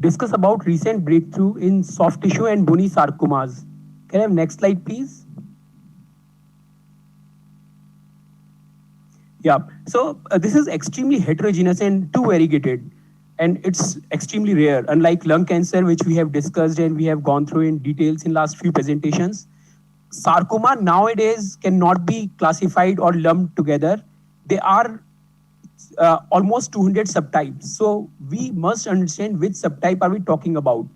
discuss about recent breakthrough in soft tissue and bony sarcomas. Can I have next slide, please? Yeah. So this is extremely heterogeneous and too variegated, and it's extremely rare. Unlike lung cancer, which we have discussed and we have gone through in details in last few presentations, sarcoma nowadays cannot be classified or lumped together. They are almost 200 subtypes. So we must understand which subtype are we talking about.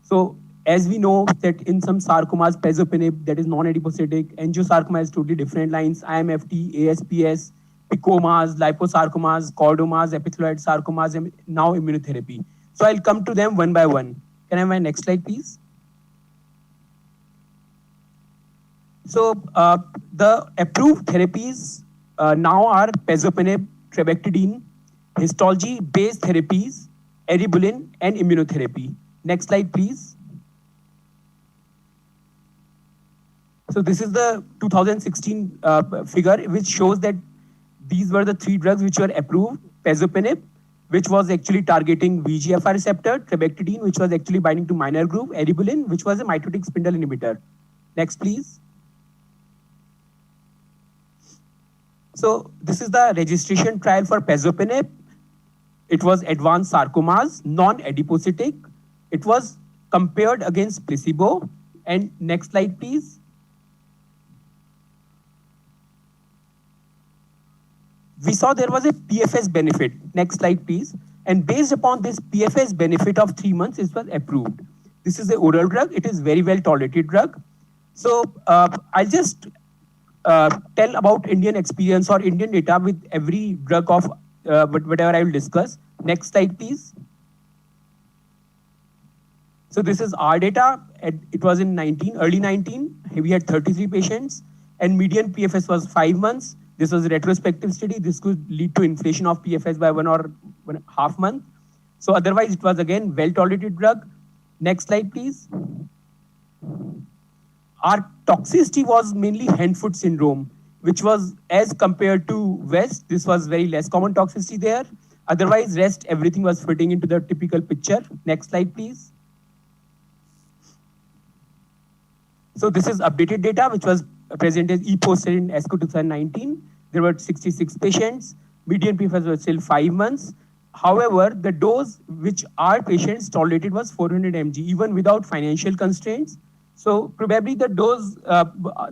So as we know that in some sarcomas, pazopanib, that is non-adipocytic, angiosarcoma has totally different lines, IMFT, ASPS, picomas, liposarcomas, chordomas, epithelioid sarcomas, and now immunotherapy. So I'll come to them one by one. Can I have my next slide, please? So the approved therapies now are pazopanib, trabectedin, histology-based therapies, eribulin, and immunotherapy. Next slide, please. So this is the 2016 figure, which shows that these were the three drugs which were approved. Pazopanib, which was actually targeting VEGFR receptor, trabectedin, which was actually binding to minor groove, eribulin, which was a mitotic spindle inhibitor. Next, please. So this is the registration trial for pazopanib. It was advanced sarcomas, non-adipocytic. It was compared against placebo. And next slide, please. We saw there was a PFS benefit. Next slide, please. And based upon this PFS benefit of 3 months, it was approved. This is an oral drug. It is very well tolerated drug. So I'll just tell about Indian experience or Indian data with every drug of whatever I will discuss. Next slide, please. So this is our data. It was in early 19. We had 33 patients, and median PFS was 5 months. This was a retrospective study. This could lead to inflation of PFS by 1.5 month. So otherwise, it was again well-tolerated drug. Next slide, please. Our toxicity was mainly hand-foot syndrome, which was as compared to West, this was very less common toxicity there. Otherwise, rest, everything was fitting into the typical picture. Next slide, please. So this is updated data, which was presented e-poster in ASCO 2019. There were 66 patients. Median PFS was still 5 months. However, the dose which our patients tolerated was 400 mg, even without financial constraints. So probably the dose,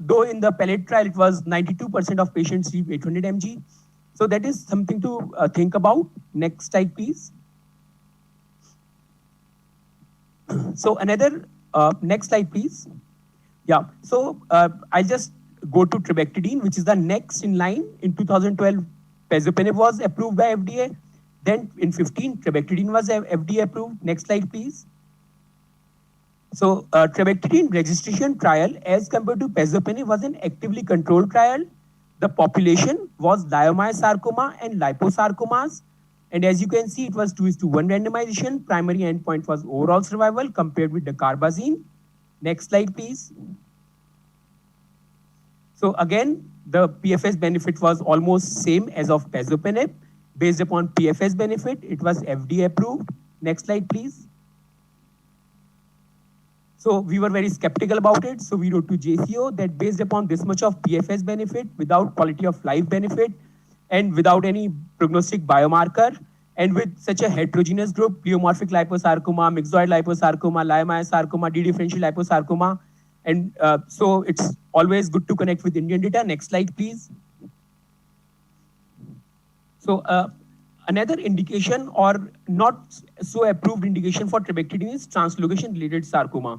though in the pellet trial, it was 92% of patients received 800 mg. So that is something to think about. Next slide, please. So another, next slide, please. Yeah, so I'll just go to trabectedin, which is the next in line. In 2012, pazopanib was approved by FDA. Then in 15, trabectedin was FDA approved. Next slide, please. So trabectedin registration trial as compared to pazopanib was an actively controlled trial. The population was leiomyosarcoma and liposarcomas. And as you can see, it was 2:1 randomization. Primary endpoint was overall survival compared with dacarbazine. Next slide, please. So again, the PFS benefit was almost same as of pazopanib. Based upon PFS benefit, it was FDA approved. Next slide, please. So we were very skeptical about it. So we wrote to JCO that based upon this much of PFS benefit, without quality of life benefit, and without any prognostic biomarker, and with such a heterogeneous group, pleomorphic liposarcoma, myxoid liposarcoma, leiomyosarcoma, D-differential liposarcoma, and so it's always good to connect with Indian data. Next slide, please. So another indication or not so approved indication for trabectedin is translocation-related sarcoma.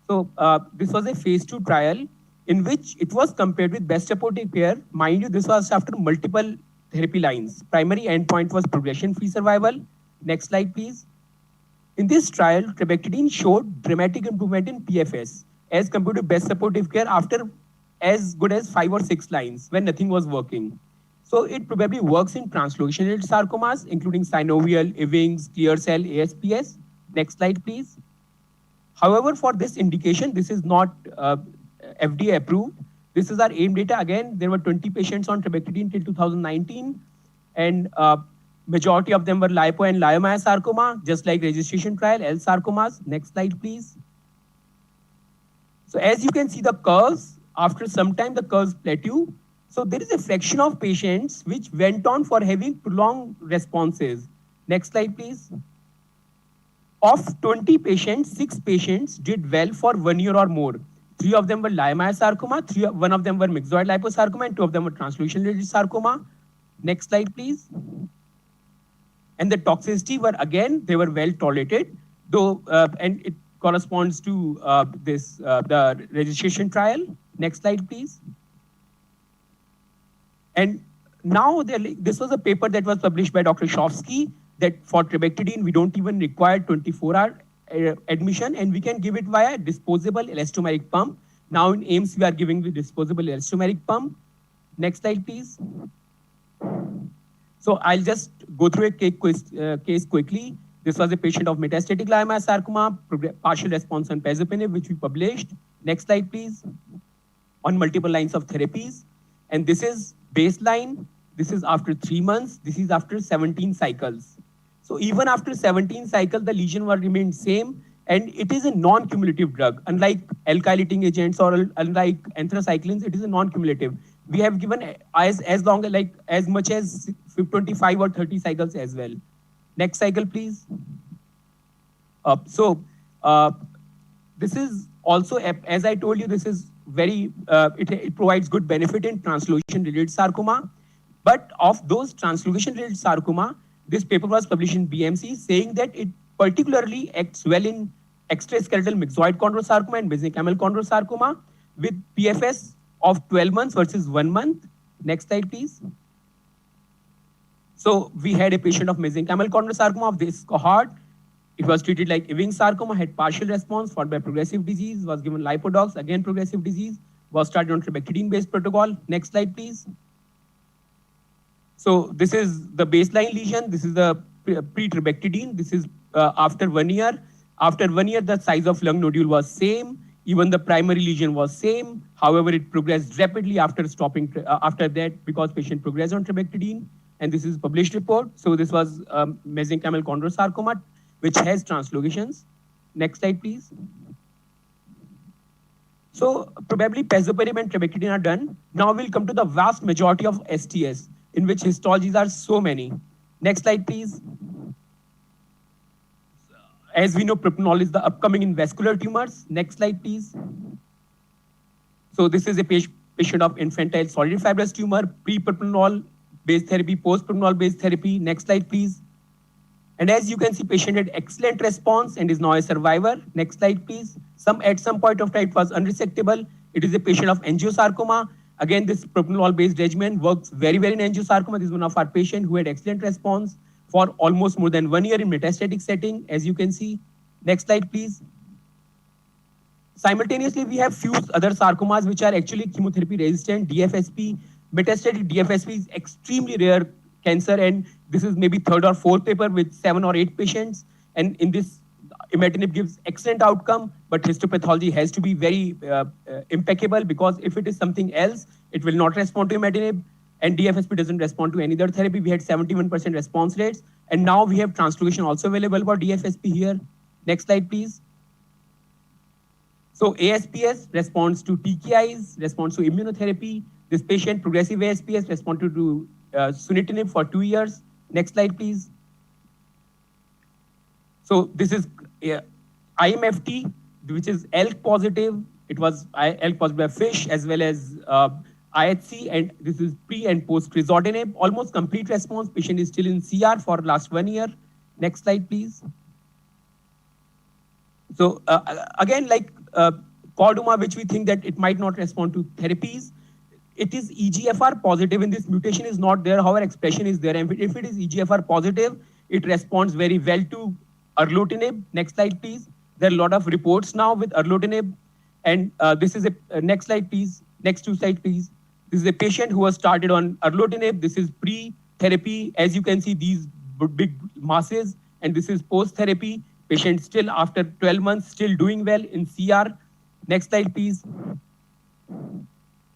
So this was a phase 2 trial in which it was compared with best supportive care. Mind you, this was after multiple therapy lines. Primary endpoint was progression-free survival. Next slide, please. In this trial, trabectedin showed dramatic improvement in PFS as compared to best supportive care after as good as 5 or 6 lines when nothing was working. So it probably works in translocation-related sarcomas, including synovial, Ewing's, clear cell, ASPS. Next slide, please. However, for this indication, this is not FDA approved. This is our AIM data. Again, there were 20 patients on trabectedin till 2019. And Majority of them were lipo and leiomyosarcoma, just like registration trial, L sarcomas. Next slide, please. So as you can see the curves, after some time the curves plateau. So there is a fraction of patients which went on for having prolonged responses. Next slide, please. Of 20 patients, 6 patients did well for 1 year or more. 3 of them were leiomyosarcoma, one of them were myxoid liposarcoma, and 2 of them were translucent-related sarcoma. Next slide, please. And the toxicity were, again, they were well tolerated, though, and it corresponds to the registration trial. Next slide, please. And now this was a paper that was published by Dr. Shofsky that for trabectedin, we don't even require 24-hour admission, and we can give it via disposable elastomeric pump. Now in AIIMS, we are giving the disposable elastomeric pump. Next slide, please. So I'll just go through a case quickly. This was a patient of metastatic leiomyosarcoma, partial response on pazopanib, which we published. Next slide, please. On multiple lines of therapies. And this is baseline. This is after 3 months. This is after 17 cycles. So even after 17 cycles, the lesion will remain same. And it is a non-cumulative drug. Unlike alkylating agents or unlike anthracyclines, it is a non-cumulative. We have given as long as much as 25 or 30 cycles as well. Next cycle, please. This is also, as I told you, this is very, it provides good benefit in translocation-related sarcoma. But of those translocation-related sarcoma, this paper was published in BMC saying that it particularly acts well in extraskeletal myxoid chondrosarcoma and mesenchymal chondrosarcoma with PFS of 12 months versus 1 month. Next slide, please. So we had a patient of mesenchymal chondrosarcoma of this cohort. It was treated like Ewing sarcoma, had partial response, followed by progressive disease, was given lipodox, again progressive disease, was started on trabectedin-based protocol. Next slide, please. So this is the baseline lesion. This is the pre-trabectedin. This is after 1 year. After 1 year, the size of lung nodule was same. Even the primary lesion was same. However, it progressed rapidly after stopping, after that because patient progressed on trabectedin. And this is published report. So this was mesenchymal chondrosarcoma, which has translocations. Next slide, please. So probably pazopanib and trabectedin are done. Now we'll come to the vast majority of STS, in which histologies are so many. Next slide, please. As we know, propranolol is the upcoming in vascular tumors. Next slide, please. So this is a patient of infantile solid fibrous tumor, pre-propranolol based therapy, post-propranolol based therapy. Next slide, please. And as you can see, patient had excellent response and is now a survivor. Next slide, please. At some point of time, it was unresectable. It is a patient of angiosarcoma. Again, this propranolol-based regimen works very well in angiosarcoma. This is one of our patients who had excellent response for almost more than 1 year in metastatic setting, as you can see. Next slide, please. Simultaneously, we have few other sarcomas which are actually chemotherapy resistant, DFSP. Metastatic DFSP is extremely rare cancer, and this is maybe 3rd or 4th paper with 7 or 8 patients. And in this, imatinib gives excellent outcome, but histopathology has to be very impeccable, because if it is something else, it will not respond to imatinib, and DFSP doesn't respond to any other therapy. We had 71% response rates, and now we have translocation also available for DFSP here. Next slide, please. So ASPS responds to TKIs, responds to immunotherapy. This patient, progressive ASPS, responded to sunitinib for 2 years. Next slide, please. So this is IMFT, which is ALK positive. It was ALK positive by FISH as well as IHC, and this is pre and post crizotinib. Almost complete response. Patient is still in CR for last 1 year. Next slide, please. So again, like chordoma, which we think that it might not respond to therapies, it is EGFR positive, and this mutation is not there. However, expression is there. And if it is EGFR positive, it responds very well to erlotinib. Next slide, please. There are a lot of reports now with erlotinib. And this is a next slide, please. Next 2 slides, please. This is a patient who was started on erlotinib. This is pre-therapy. As you can see, these big masses, and this is post-therapy. Patient still after 12 months, still doing well in CR. Next slide, please.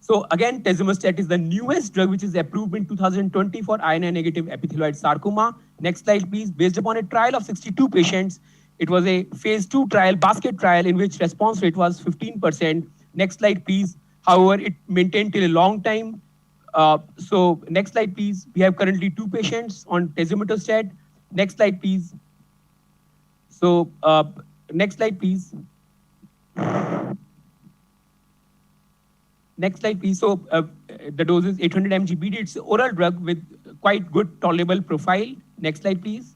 So again, tazemetostat is the newest drug which is approved in 2020 for INI negative epithelioid sarcoma. Next slide, please. Based upon a trial of 62 patients, it was a phase 2 trial, basket trial, in which response rate was 15%. Next slide, please. However, it maintained till a long time. So next slide, please. We have currently 2 patients on tazemetostat. Next slide, please. So next slide, please. Next slide, please. So the dose is 800 mg BD. It's an oral drug with quite good tolerable profile. Next slide, please.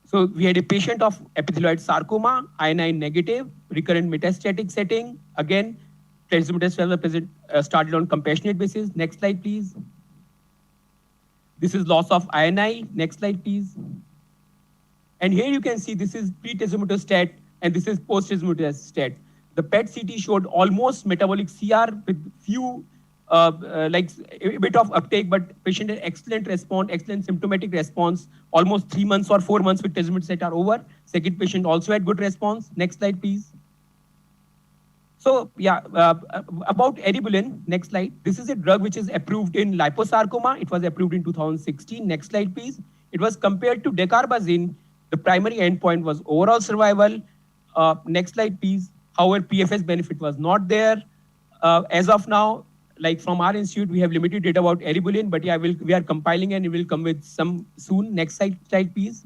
So we had a patient of epithelioid sarcoma, INI negative, recurrent metastatic setting. Again, tazemetostat started on compassionate basis. Next slide, please. This is loss of INI. Next slide, please. And here you can see this is pre-tazemetostat and this is post-tazemetostat. The PET CT showed almost metabolic CR with few, like a bit of uptake, but patient had excellent response, excellent symptomatic response. Almost 3 months or 4 months with tazemetostat are over. Second patient also had good response. Next slide, please. So yeah, about eribulin, next slide. This is a drug which is approved in liposarcoma. It was approved in 2016. Next slide, please. It was compared to dacarbazine. The primary endpoint was overall survival. Next slide, please. However, PFS benefit was not there. As of now, like from our institute, we have limited data about eribulin, but yeah, we are compiling and we will come with some soon. Next slide, please.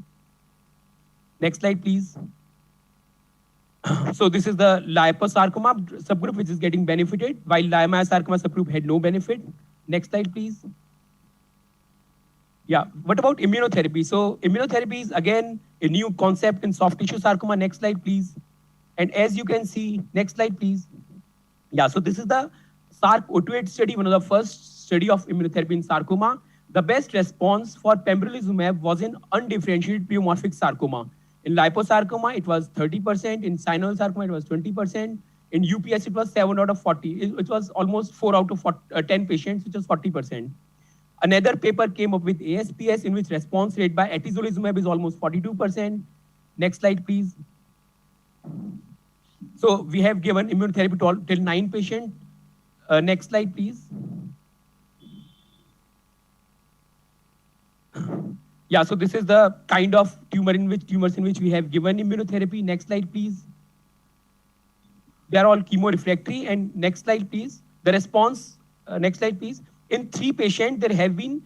Next slide, please. So this is the liposarcoma subgroup which is getting benefited, while leiomyosarcoma subgroup had no benefit. Next slide, please. Yeah, what about immunotherapy? So immunotherapy is again a new concept in soft tissue sarcoma. Next slide, please. And as you can see, next slide, please. Yeah, so this is the SARC-028 study, one of the first study of immunotherapy in sarcoma. The best response for pembrolizumab was in undifferentiated pleomorphic sarcoma. In liposarcoma, it was 30%. In synovial sarcoma, it was 20%. In UPS, it was 7 out of 40. It was almost 4 out of 10 patients, which was 40%. Another paper came up with ASPS, in which response rate by atezolizumab is almost 42%. Next slide, please. So we have given immunotherapy till 9 patients. Next slide, please. Yeah, so this is the kind of tumors in which we have given immunotherapy. Next slide, please. They are all chemorefractory. And next slide, please. The response, next slide, please. In 3 patients, there have been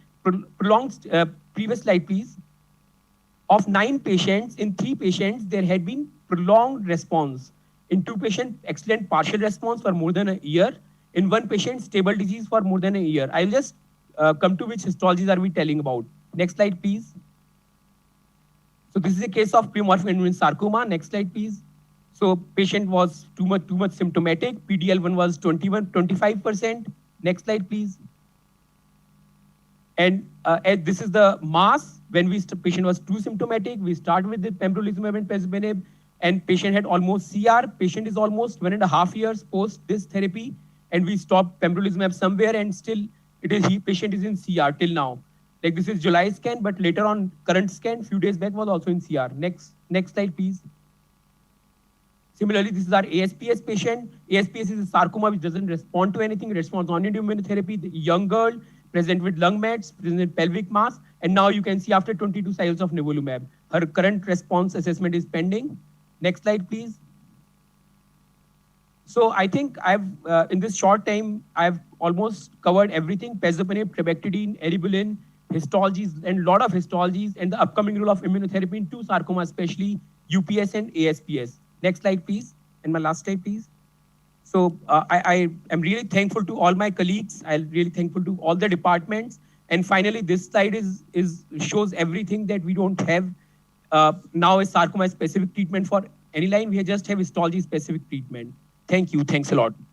prolonged, previous slide, please. Of 9 patients, in 3 patients, there had been prolonged response. In 2 patients, excellent partial response for more than a year. In 1 patient, stable disease for more than a year. I'll just come to which histologies are we telling about. Next slide, please. So this is a case of pleomorphic indolent sarcoma. Next slide, please. So patient was too much symptomatic. PDL1 was 25%. Next slide, please. And this is the mass. When patient was too symptomatic, we start with the pembrolizumab and pezabenib, and patient had almost CR. Patient is almost 1.5 years post this therapy, and we stopped pembrolizumab somewhere, and still patient is in CR till now. Like this is July scan, but later on current scan, few days back was also in CR. Next slide, please. Similarly, this is our ASPS patient. ASPS is a sarcoma which doesn't respond to anything, responds only to immunotherapy. The young girl, present with lung mets, present with pelvic mass, and now you can see after 22 cycles of nivolumab. Her current response assessment is pending. Next slide, please. So I think in this short time, I've almost covered everything: pezabenib, trabectedin, eribulin, histologies, and a lot of histologies, and the upcoming role of immunotherapy in 2 sarcoma, especially UPS and ASPS. Next slide, please. And my last slide, please. So I am really thankful to all my colleagues. I'm really thankful to all the departments. And finally, this slide shows everything that we don't have now a sarcoma specific treatment for any line. We just have histology specific treatment. Thank you. Thanks a lot.